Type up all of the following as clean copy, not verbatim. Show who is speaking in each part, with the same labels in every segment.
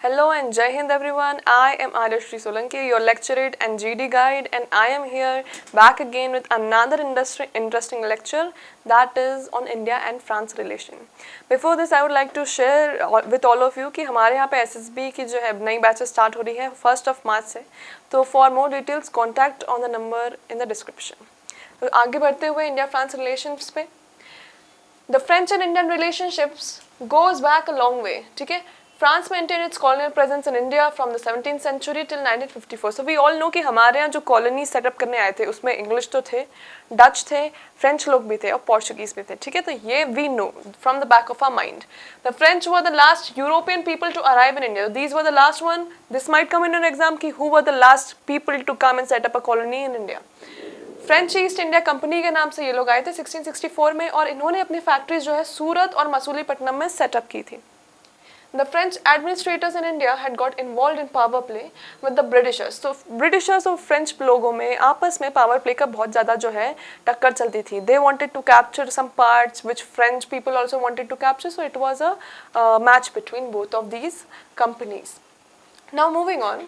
Speaker 1: Hello and Jai Hind everyone. I am Aryashri Solanki, your lecturate and GD guide, and I am here back again with another interesting lecture that is on India and France relation. Before this, I would like to share with all of you कि हमारे यहाँ पे SSB की जो है नई batches start हो रही है 1st of March से. तो for more details, contact on the number in the description. तो आगे बढ़ते हुए इंडिया फ्रांस रिलेशंस पे. The French and Indian relationships goes back a long way. ठीक है. France maintained its colonial presence in India from the 17th century till 1954. So we all know कि हमारे यहाँ जो कॉलोनी सेटअप करने आए थे उसमें इंग्लिश तो थे, डच थे, फ्रेंच लोग भी थे और पोर्चुगीज भी थे. ठीक है, तो ये we know from the back of our mind. The French were the last European people to arrive in India. These were the last one. This might come in an exam कि who were the last people to come and set up a colony in India. French east India company के नाम से ये लोग आए थे 1664 में और इन्होंने अपनी फैक्ट्रीज जो है सूरत और मसूलीपट्टनम में सेटअप की थी. The French administrators in India had got involved in power play with the Britishers. So Britishers और French लोगों में आपस में power play का बहुत ज़्यादा जो है टक्कर चलती थी. They wanted to capture some parts which French people also wanted to capture. So it was a match between both of these companies. Now moving on,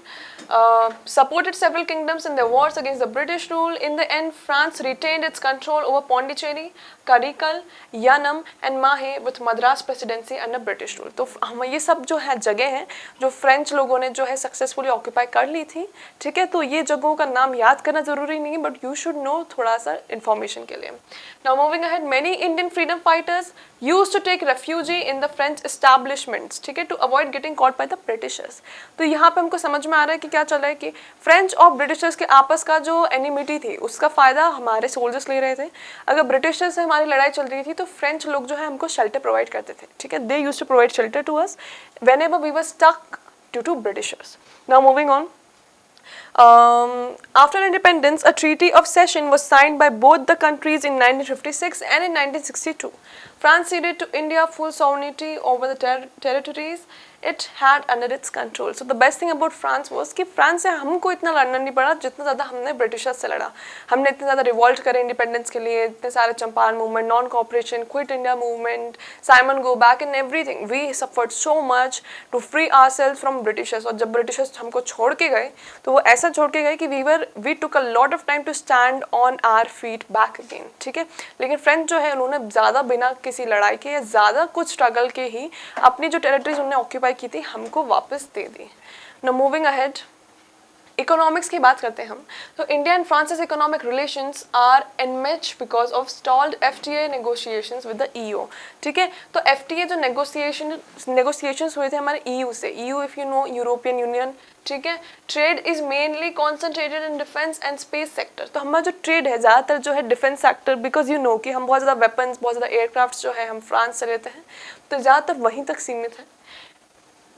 Speaker 1: supported several kingdoms in their wars against the British rule. In the end, France retained its control over Pondicherry, Karikal, Yanam and Mahe with Madras presidency under British rule. तो हम ये सब जो है जगह हैं जो French लोगों ने जो है सक्सेसफुली ऑक्यूपाई कर ली थी. ठीक है, तो ये जगहों का नाम याद करना जरूरी नहीं है बट यू शुड नो थोड़ा सा इन्फॉर्मेशन के लिए. Now moving ahead, many Indian freedom fighters used to take refuge in the French establishments. ठीक है, to avoid getting caught by the Britishers. तो यहाँ पे हमको समझ में आ रहा है कि क्या चल रहा है कि फ्रेंच और ब्रिटिशर्स के आपस का जो एनिमिटी थी उसका फायदा हमारे सोल्जर्स ले रहे थे. अगर ब्रिटिशर्स से हमारी लड़ाई चल रही थी तो फ्रेंच लोग जो है हमको शेल्टर प्रोवाइड करते थे. ठीक है, they used to provide shelter to us whenever we were stuck due to Britishers. Now moving on. After independence, a treaty of cession was signed by both the countries in 1956 and in 1962. France ceded to India full sovereignty over the territories it had under its control. So the best thing about France was कि France से हमको इतना लड़ना नहीं पड़ा जितना ज़्यादा हमने ब्रिटिशर्स से लड़ा. हमने इतने ज़्यादा रिवॉल्ट करे इंडिपेंडेंस के लिए, इतने सारे Champaran movement, non cooperation, quit India movement, Simon go back and everything. We suffered so much to free ourselves from Britishers. और जब ब्रिटिशर्स हमको छोड़ के गए तो वो ऐसा छोड़ के गए कि we took a lot of time to stand on our feet back again. ठीक है, लेकिन फ्रेंच जो है उन्होंने ज़्यादा बिना किसी लड़ाई के या ज़्यादा कुछ स्ट्रगल के ही अपनी जो टेरिटरीज उन्होंने ऑक्यूपाई की थी हमको वापस दे दी. नाउ मूविंग अहेड, इकोनॉमिक्स की बात करते हैं हम. तो India and France economic relations are enmeshed because of stalled FTA negotiations with the EU. ठीक है, तो एफटीए जो नेगोशिएशंस हुए थे हमारे ईयू से, EU if you know European union. ठीक है, trade is mainly concentrated in defence and space sector. तो हमारा जो ट्रेड है ज़्यादातर जो है defence sector, because you know कि हम बहुत ज़्यादा वेपन्स, बहुत ज़्यादा एयरक्राफ्ट जो है हम फ्रांस से लेते हैं, तो ज़्यादातर वहीं तक सीमित है.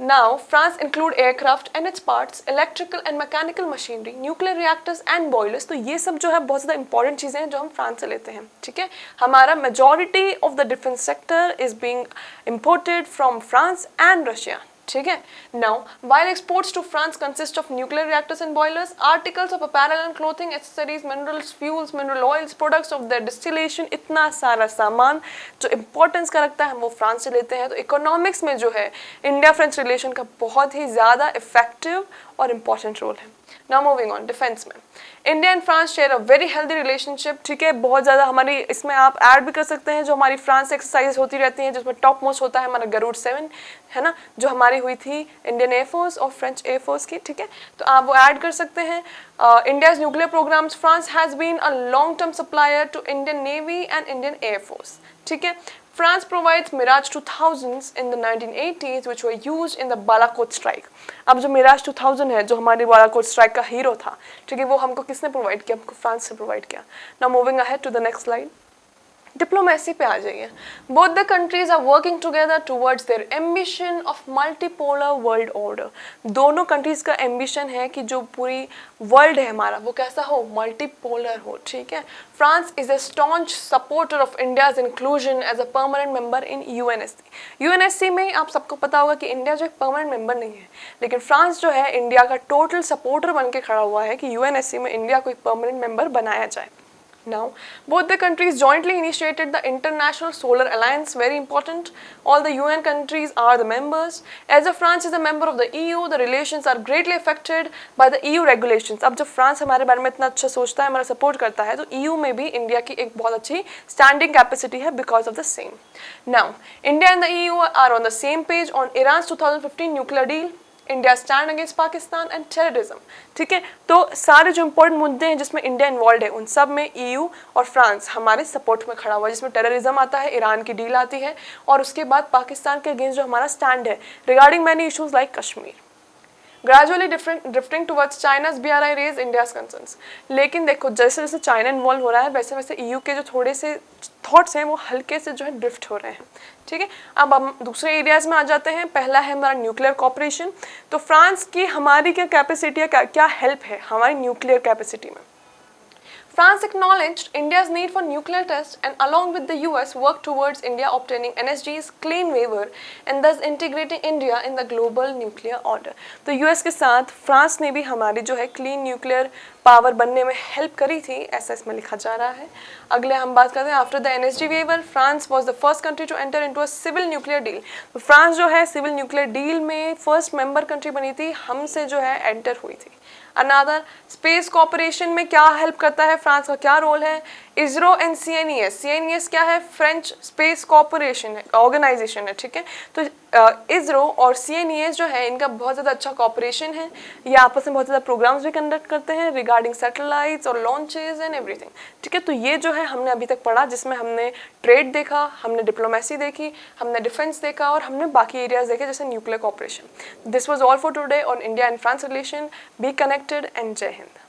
Speaker 1: Now, France include aircraft and its parts, electrical and mechanical machinery, nuclear reactors and boilers. तो ये सब जो है बहुत ज़्यादा important चीज़ें हैं जो हम फ्रांस से लेते हैं. ठीक है, हमारा majority of the defense sector is being imported from France and Russia. ठीक है. Now, while exports to France consist of nuclear reactors and boilers, articles of apparel and clothing, accessories, minerals, fuels, mineral oils, products of their distillation, इतना सारा सामान जो importance का रखता है हम वो फ्रांस से लेते हैं. तो इकोनॉमिक्स में जो है इंडिया फ्रेंच रिलेशन का बहुत ही ज़्यादा इफेक्टिव और इम्पॉर्टेंट रोल है. Now moving on, डिफेंस में India and France share a very healthy relationship. ठीक है, बहुत ज़्यादा हमारी इसमें आप ऐड भी कर सकते हैं जो हमारी फ्रांस एक्सरसाइज होती रहती हैं जिसमें टॉप मोस्ट होता है हमारा गरुड़ 7 है ना, जो हमारी हुई थी इंडियन एयरफोर्स और फ्रेंच एयरफोर्स की. ठीक है, तो आप वो ऐड कर सकते हैं. India's nuclear programs, France has been a long term supplier to Indian navy and Indian air force. ठीक है, France provides Mirage 2000s in the 1980s which were used in the Balakot strike. अब जो Mirage 2000 है जो हमारी Balakot strike का hero था, ठीक है, वो हमको किसने प्रोवाइड किया? हमको फ्रांस से प्रोवाइड किया. Now moving ahead to the next slide. Diplomacy पे आ जाइए. Both the countries are working together towards their ambition of multipolar world order. दोनों कंट्रीज का एम्बिशन है कि जो पूरी वर्ल्ड है हमारा वो कैसा हो, मल्टीपोलर हो. ठीक है, France is a staunch supporter of India's inclusion as a permanent member in UNSC. UNSC में आप सबको पता होगा कि इंडिया जो एक परमानेंट मेंबर नहीं है, लेकिन फ्रांस जो है इंडिया का टोटल सपोर्टर बन के खड़ा हुआ है कि यूएनएससी में इंडिया को एक परमानेंट मेंबर बनाया जाए. Now, both the countries jointly initiated the International Solar Alliance, very important. All the UN countries are the members. As France is a member of the EU, the relations are greatly affected by the EU regulations. अब जब France हमारे बारे में इतना अच्छा सोचता है, हमारा सपोर्ट करता है, तो EU में भी इंडिया की एक बहुत अच्छी स्टैंडिंग कैपेसिटी है because of the same. Now, India and the EU are on the same page on Iran's 2015 nuclear deal. India stand against Pakistan and terrorism. ठीक है, तो सारे जो इंपॉर्टेंट मुद्दे हैं जिसमें इंडिया इन्वॉल्व है, उन सब में EU और फ्रांस हमारे सपोर्ट में खड़ा हुआ है. जिसमें टेररिज्म आता है, ईरान की डील आती है, और उसके बाद पाकिस्तान के अगेंस्ट जो हमारा स्टैंड है regarding many issues like Kashmir. Gradually drifting towards China's BRI raise India's concerns. लेकिन देखो जैसे जैसे चाइना इन्वॉल्व हो रहा है वैसे वैसे EU के जो थोड़े से थॉट्स हैं वो हल्के से जो है ड्रिफ्ट हो रहे हैं. ठीक है, अब हम दूसरे एरियाज में आ जाते हैं. पहला है हमारा न्यूक्लियर कॉपरेशन. तो फ्रांस की हमारी क्या कैपेसिटी है, क्या हेल्प है हमारी न्यूक्लियर कैपेसिटी में. France acknowledged India's need for nuclear tests and along with the US worked towards India obtaining NSG's clean waiver and thus integrating India in the global nuclear order. तो US के साथ France ने भी हमारी जो है clean nuclear power बनने में हेल्प करी थी, ऐसा इसमें लिखा जा रहा है. अगले हम बात करते हैं after the NSG waiver, France was the first country to enter into a civil nuclear deal. तो फ्रांस जो है सिविल न्यूक्लियर डील में फर्स्ट मेंबर कंट्री बनी थी, हमसे जो है एंटर हुई थी. अनादर स्पेस कॉपरेशन में क्या हेल्प करता है, फ्रांस का क्या रोल है. इसरो एंड CNES क्या है, फ्रेंच स्पेस कॉपरेशन है, ऑर्गेनाइजेशन है. ठीक है, तो इसरो और CNES जो है इनका बहुत ज़्यादा अच्छा कॉपरेशन है. ये आपस में बहुत ज़्यादा प्रोग्राम्स भी कंडक्ट करते हैं रिगार्डिंग सैटेलाइट्स और लॉन्चेस एंड एवरीथिंग. ठीक है, तो ये जो है हमने अभी तक पढ़ा, जिसमें हमने ट्रेड देखा, हमने डिप्लोमेसी देखी, हमने डिफेंस देखा और हमने बाकी एरियाज देखे जैसे nuclear cooperation. This was all for today on India and France relation. Be connected and Jai Hind.